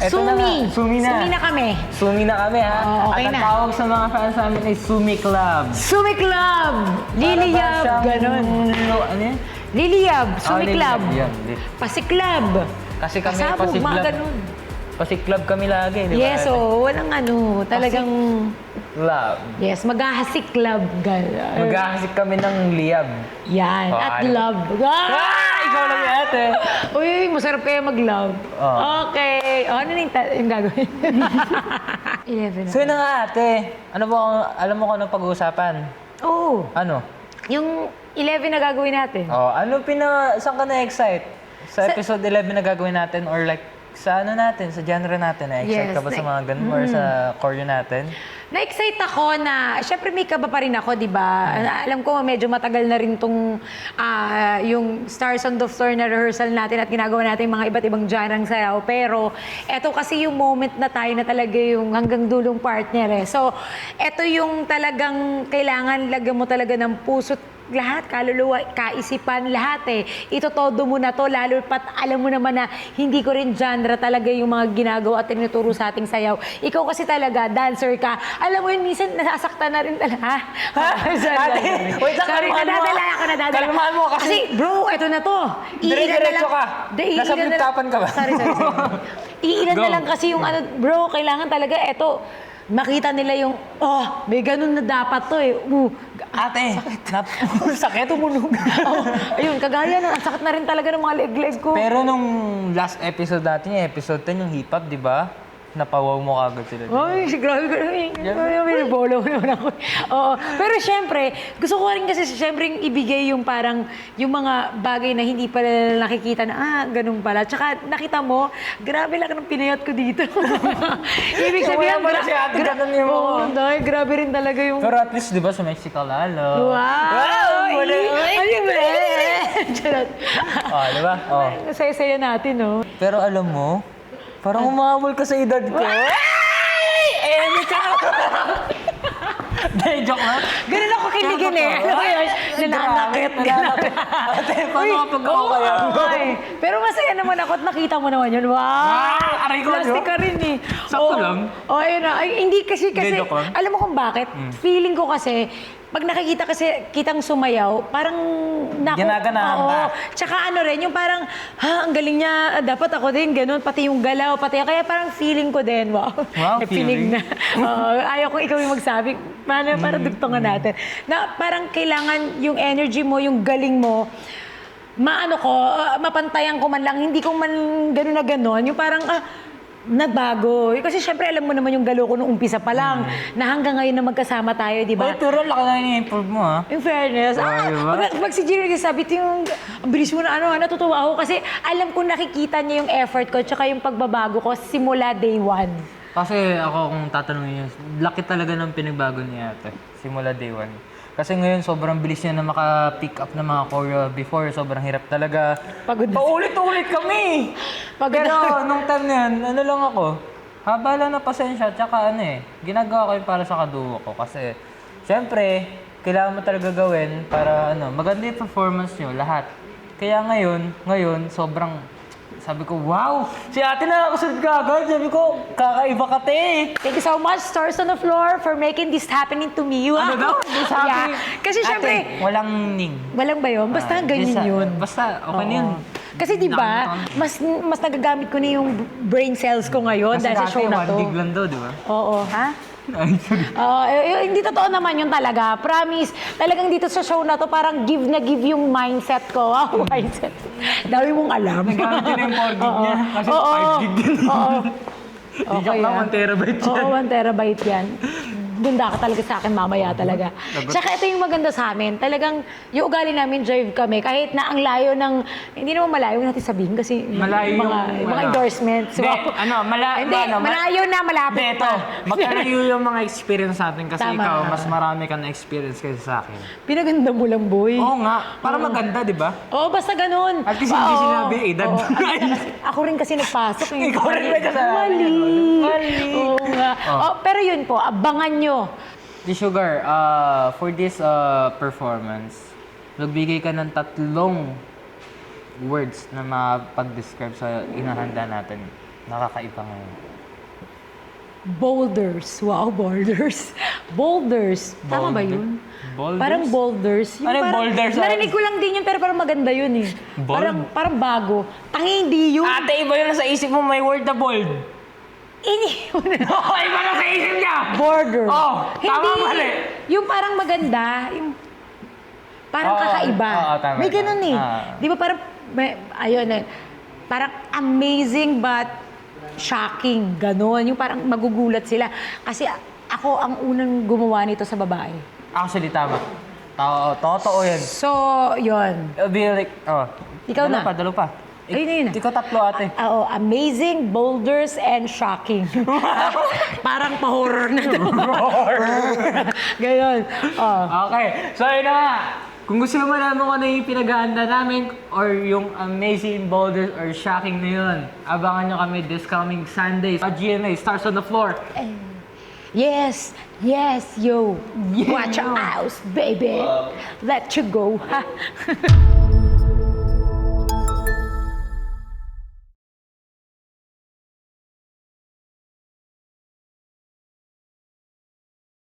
Eto na nga, Sumi. Sumi na. Sumi na kami. Sumi na kami, ha? Oo, okay At ang na. tawag sa mga fans namin ay Sumi Club. Sumi Club! Liliyab, ganon. Ano yan? Liliyab, Sumi Liliyab, Club. yan. Pasiklab. Kasi kami Pasabog, mga Pasiklab. ganon. Pasiklab kami lagi, di ba? Yes, walang ano, talagang... Club. Yes, maghahasik club. Maghahasik kami ng liyab. Yan, Oh, at ano? love. Ikaw lang yan, ate. Uy, masarap kaya mag-love. Oh. Okay. Ano na yung gagawin? 11 na. So yun na nga, ate. Ano ba, alam mo kung anong pag-uusapan? Oo. Ano? Yung 11 na gagawin natin. Oh, saan ka na-excite? Sa episode 11 na gagawin natin or like sa ano natin, sa genre natin, na-excite Yes, ka ba sa mga ganun or sa choreo natin? Na-excite ako na, syempre may kaba pa rin ako, di ba? Alam ko medyo matagal na rin tong yung Stars on the Floor na rehearsal natin at ginagawa natin mga iba't ibang genre ng sayaw. Pero eto kasi yung moment na tayo na talaga yung hanggang dulong partner eh. So, eto yung talagang kailangan lagyan mo talaga ng puso't lahat, kaluluwa, kaisipan, lahat eh. Itotodo mo na to, lalo pat alam mo naman na hindi ko rin genre talaga yung mga ginagawa at tinuturo sa ating sayaw. Ikaw kasi talaga, dancer ka. Alam mo yun, minsan nasasaktan na rin talaga. Ate, wait lang, Sorry, kalmahan mo. nadadala ako. Kalmahan mo kasi. bro, eto na to. Dire-diretso ka. Nasa flip-topan ka ba? Sorry. Iilan Go. na lang kasi yung ano, bro, kailangan talaga eto. Makita nila yung, may ganun na dapat to eh. Ate, sakit tumunog. Ayun, kagaya nun, ang sakit na rin talaga ng mga leg-leg ko. Pero nung last episode natin, yung episode 10, yung hip-hop, di ba? Napawaw mo kagad sila. Ay, grabe ko naman. May bolo naman ako. Oo. Pero syempre, gusto ko rin kasi syempre ibigay yung parang, yung mga bagay na hindi pa nila nakikita na, ganun pala. Tsaka nakita mo, grabe lang ng pinayot ko dito. Ibig sabihin, Wala pala si ate, ganun yung Oo, dahil grabe rin talaga yung... Pero at least, di ba, sa Mexico lalo. Wow! Ay, Charot. Oh, di ba? Oh. Ang saya-saya natin, no? Pero alam mo, parang umabol ka sa edad ko. Emi ka! Dahil joke lang. Ganun ako kiligin eh. Nananakit. Ate, paano kapag ako kaya? Pero masaya naman ako at nakita mo naman yun. Wow! Aray ko, Plastic no? ka rin eh. Sakto lang. Ayun na. Ay, hindi kasi, Hindi, joke lang. alam mo kung bakit? Feeling ko kasi, pag nakikita kasi kitang sumayaw, parang Ginaganahan oo. ka. Tsaka ano rin, yung parang, ang galing niya, dapat ako din, ganun, pati yung galaw, pati, kaya parang feeling ko din, wow. Wow, Feeling feeling. na. Ayaw kong ikaw yung magsabi, para dugtungan natin. Na parang kailangan yung energy mo, yung galing mo, mapantayan ko man lang, hindi ko man gano'n na gano'n, yung parang, nagbago. Kasi syempre alam mo naman yung galo ko nung umpisa pa lang, na hanggang ngayon na magkasama tayo, di ba? Ay, pero laki na ini-improve mo, ha? In fairness, diba? pag si Jiro nagsasabi, yung ang bilis mo na natutuwa ako kasi alam ko nakikita niya yung effort ko tsaka yung pagbabago ko simula day one. Kasi ako kung tatanungin yun, laki talaga ng pinagbago niya ate. Simula day one. Kasi ngayon sobrang bilis niya na maka-pick up ng mga choreo. Before, sobrang hirap talaga. Pagod na. Paulit-ulit kami! Pagod Pero na. nung time na yan, ano lang ako, haba lang na pasensya, tsaka ginagawa ko yun para sa kadugo ko. Kasi, syempre, kailangan mo talaga gawin para maganda yung performance nyo, lahat. Kaya ngayon, sobrang, sabi ko, wow! Si ate na nakasunod ka agad. Sabi ko, kakaiba ka, te! Thank you so much, Stars on the Floor, for making this happening to me. Ano daw? Sabi, Kasi syempre, ate, walang ning. walang ba yun? Basta ganyan yun. Basta, okay na yun. Kasi di ba, mas nagagamit ko na yung brain cells ko ngayon Kasi dahil sa show na one to. gig lang daw, di ba? Oo, ha? Ay, sorry. Hindi totoo naman yun talaga. Promise. Talagang dito sa show na to, parang give na give yung mindset ko. Wow, mindset. Dami mong alam. Nagamit din yung 4 gig niya. Kasi 5 gig din. Oo. Di joke lang, 1 terabyte yan. Oo, 1 terabyte yan. Ganda ka talaga sa akin mamaya talaga. Tsaka ito yung maganda sa amin. Talagang yung ugali namin, drive kami. Kahit na ang layo ng, hindi naman malayo natin sabihin kasi Malayo mga endorsements. Hindi, malayo na, malapit Ito, pa. magkalayo yung mga experience natin kasi Tama. ikaw, mas marami ka na experience kaysa sa akin. Pinaganda mo lang, boy. Oo nga, para maganda, di ba? Oo, basta ganun. At least hindi Oo. sinabi, edad. Oo. Ako rin kasi nagpasok. Ikaw rin may kasalanan. Mali. Oo nga. Pero yun po, abangan nyo. Di Sugar, for this performance, nagbigay ka ng 3 words na mapag-describe sa inahanda natin. nakakaiba ngayon? Boulders. Wow, boulders. Boulders. Tama ba yun? Boulders? Parang boulders. Ano yung boulders? Narinig ko lang din yun, pero parang maganda yun eh. Parang bago. Tangi, hindi yun. Ate, iba yun sa isip mo, may word na bold. Oo, iba na sa isip niya! Border. Oh, tama, mali. Yung parang maganda, yung parang Oo, kakaiba. oo, tama, May ganun tama. eh. Di ba parang, ayun eh, parang amazing but shocking. Ganon. Yung parang magugulat sila. Kasi ako ang unang gumawa nito sa babae. Actually, tama. Totoo yan. So, yun. It'll be like, Ikaw na. Dalo pa. Ayun na yun na. Ikaw tatlo, ate. Oo, amazing, boulders, and shocking. Parang pa-horror na to. Gayon. Oh. Okay, so yun na nga. Kung gusto mo malaman kung ano yung pinag-aanda namin or yung amazing boulders or shocking na yun, abangan nyo kami this coming Sunday at GMA, Stars on the Floor. Yes, yes, yo. Watch your house, baby. Let you go.